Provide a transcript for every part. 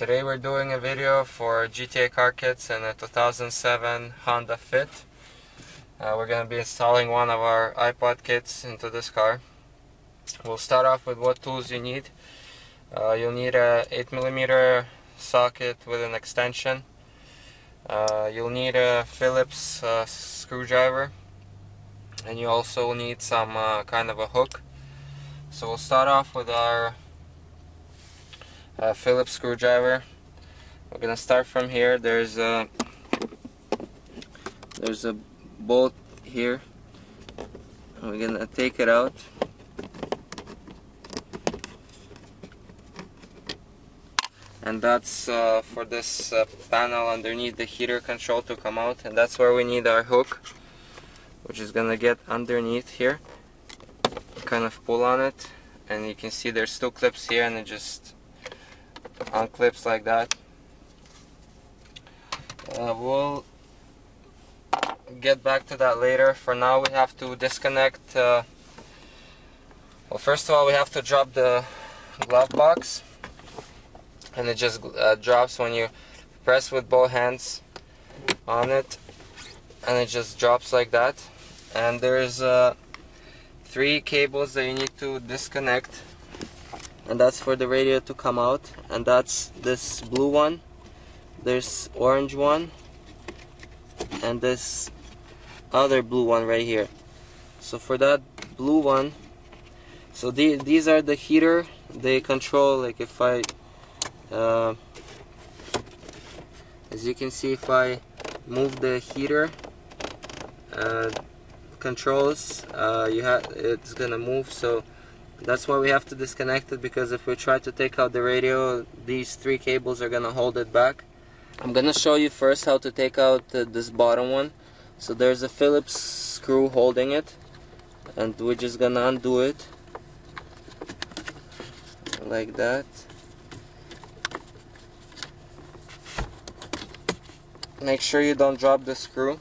Today we're doing a video for GTA car kits and a 2007 Honda Fit. We're going to be installing one of our iPod kits into this car. We'll start off with what tools you need. You'll need a 8mm socket with an extension. You'll need a Phillips screwdriver, and you also need some kind of a hook. So we'll start off with our Phillips screwdriver. We're gonna start from here. There's a bolt here. We're gonna take it out. And that's for this panel underneath the heater control to come out, and that's where we need our hook, which is gonna get underneath here. Kind of pull on it, and you can see there's two clips here, and it just unclips like that. We'll get back to that later. For now, we have to disconnect. Well, first of all, we have to drop the glove box, and it just drops when you press with both hands on it, and it just drops like that. And there's 3 cables that you need to disconnect, and that's for the radio to come out. And that's this blue one, there's orange one, and this other blue one right here. So for that blue one, so these are the heater. They control, like, if I as you can see, if I move the heater controls, it's gonna move. So that's why we have to disconnect it, because if we try to take out the radio, these 3 cables are gonna hold it back. I'm gonna show you first how to take out this bottom one. So there's a Phillips screw holding it, and we're just gonna undo it like that. Make sure you don't drop the screw.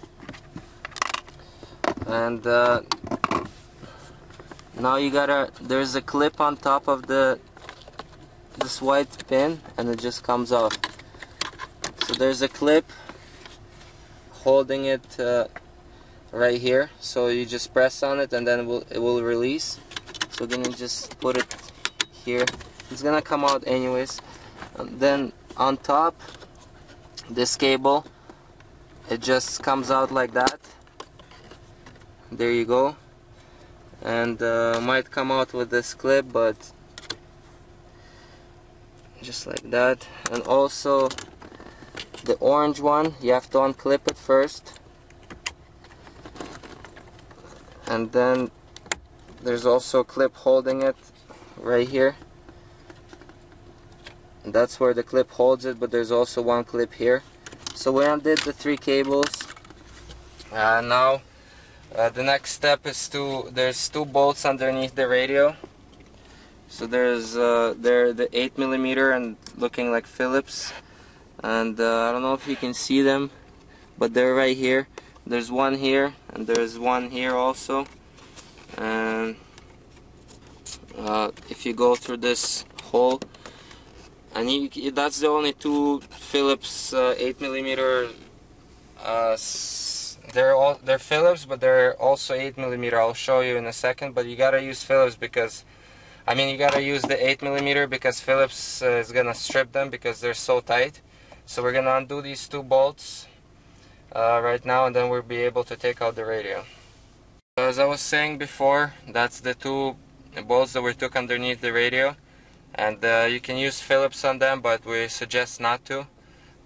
And now you gotta, there's a clip on top of this white pin, and it just comes off. So there's a clip holding it right here, so you just press on it and then it will release. So we're gonna just put it here. It's gonna come out anyways. And then on top, this cable, it just comes out like that. There you go. And might come out with this clip, but just like that. And also the orange one, you have to unclip it first, and then there's also a clip holding it right here, and that's where the clip holds it, but there's also one clip here. So we undid the 3 cables. Now the next step is there's 2 bolts underneath the radio. So there's they're the 8mm and looking like Phillips, and I don't know if you can see them, but they're right here. There's one here, and there's one here also. And if you go through this hole, and that's the only 2 Phillips 8mm. They're Phillips, but they're also 8mm. I'll show you in a second. But you gotta use Phillips because, I mean, you gotta use the 8mm because Phillips is gonna strip them because they're so tight. So we're gonna undo these 2 bolts right now, and then we'll be able to take out the radio. So as I was saying before, that's the 2 bolts that we took underneath the radio, and you can use Phillips on them, but we suggest not to.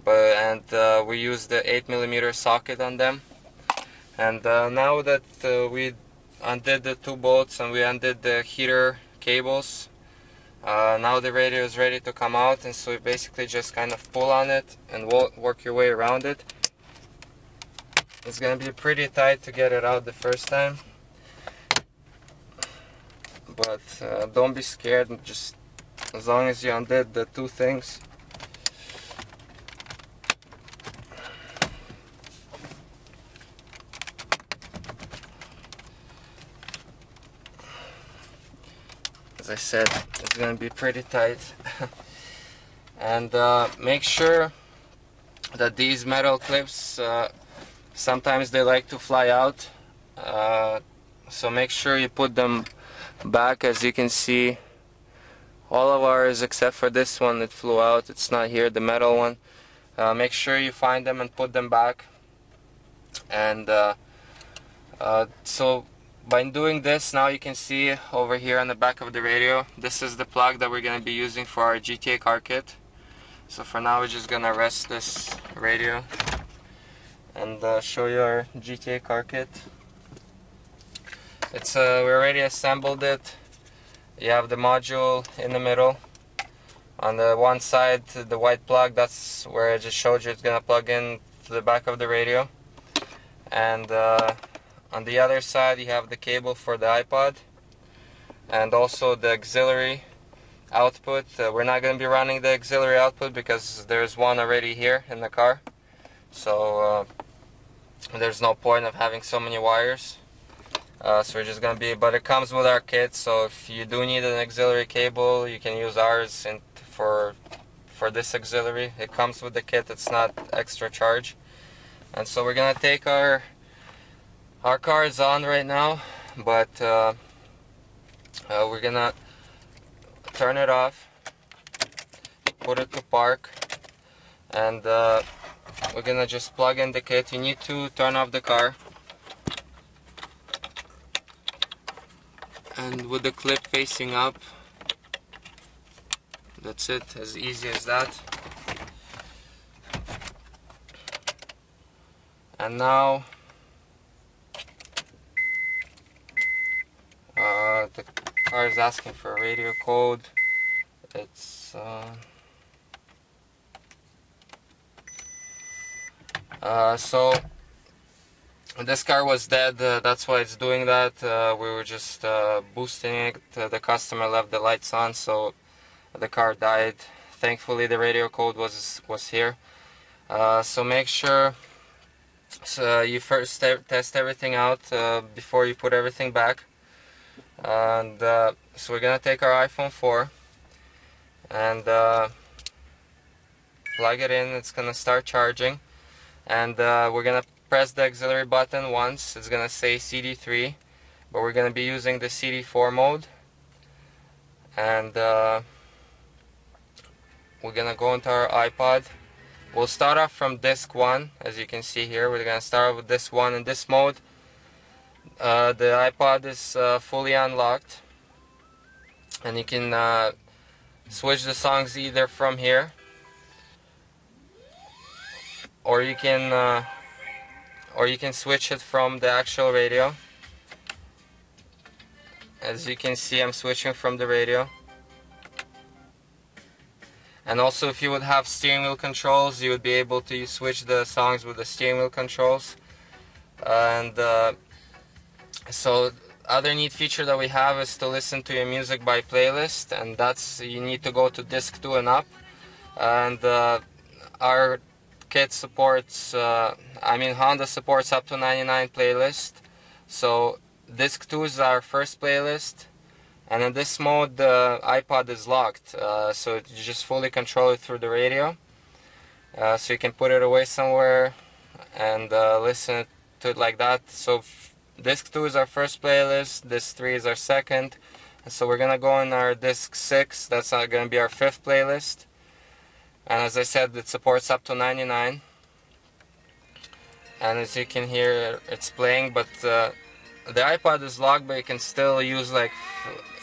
We use the 8mm socket on them. And now that we undid the 2 bolts and we undid the heater cables, now the radio is ready to come out, and so you basically just kind of pull on it and work your way around it. It's going to be pretty tight to get it out the first time, but don't be scared, just as long as you undid the 2 things. As I said, it's going to be pretty tight. And make sure that these metal clips, sometimes they like to fly out, so make sure you put them back. As you can see, all of ours except for this one, it flew out. It's not here, the metal one. Make sure you find them and put them back. And so by doing this, now you can see over here on the back of the radio, this is the plug that we're going to be using for our GTA car kit. So for now, we're just going to rest this radio and show you our GTA car kit. It's we already assembled it. You have the module in the middle. On the one side, the white plug, that's where I just showed you, it's gonna plug in to the back of the radio. And on the other side, you have the cable for the iPod, and also the auxiliary output. We're not gonna be running the auxiliary output because there's one already here in the car. So there's no point of having so many wires. So we're just gonna be, but it comes with our kit, so if you do need an auxiliary cable, you can use ours for this auxiliary. It comes with the kit, it's not extra charge. And so we're gonna take our car is on right now, but we're gonna turn it off, put it to park, and we're gonna just plug in the kit. You need to turn off the car, and with the clip facing up, that's it, as easy as that. And now the car is asking for a radio code. It's so this car was dead, that's why it's doing that. We were just boosting it. The customer left the lights on, so the car died. Thankfully the radio code was here. So make sure you first test everything out before you put everything back. And so we're gonna take our iPhone 4 and plug it in. It's gonna start charging, and we're gonna press the auxiliary button once. It's gonna say CD3, but we're gonna be using the CD4 mode. And we're gonna go into our iPod. We'll start off from disc 1, as you can see here. We're gonna start with disc 1 in this mode. The iPod is fully unlocked, and you can switch the songs either from here, or you can switch it from the actual radio. As you can see, I'm switching from the radio. And also, if you would have steering wheel controls, you would be able to switch the songs with the steering wheel controls. And so other neat feature that we have is to listen to your music by playlist, and that's, you need to go to disc 2 and up. And our kit supports, Honda supports up to 99 playlists. So disc 2 is our first playlist. And in this mode, the iPod is locked, so you just fully control it through the radio. So you can put it away somewhere and listen to it like that. So disc 2 is our first playlist, disc 3 is our second. And so we're gonna go in our disc 6, that's gonna be our fifth playlist. And as I said, it supports up to 99. And as you can hear, it's playing, but the iPod is locked, but you can still use like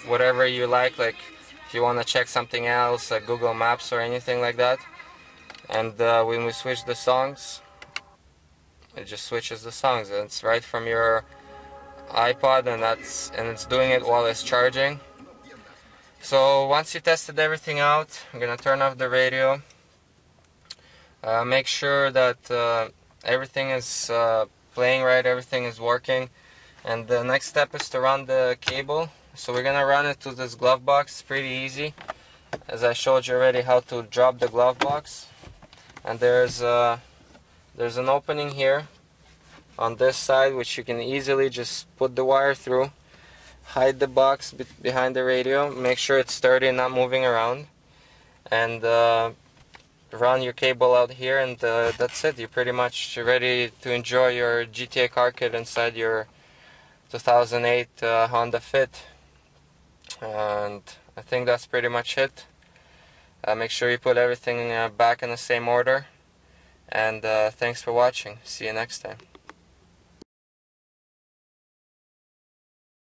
whatever you like if you want to check something else, like Google Maps or anything like that. And when we switch the songs, it just switches the songs, and it's right from your iPod, and it's doing it while it's charging. So once you tested everything out, I'm gonna turn off the radio. Make sure that everything is playing right, everything is working. And the next step is to run the cable. So we're gonna run it to this glove box. It's pretty easy, as I showed you already how to drop the glove box. And there's an opening here on this side, which you can easily just put the wire through. Hide the box behind the radio. Make sure it's sturdy and not moving around. And run your cable out here, and that's it. You're pretty much ready to enjoy your GTA car kit inside your 2008 Honda Fit. And I think that's pretty much it. Make sure you put everything back in the same order. And thanks for watching. See you next time.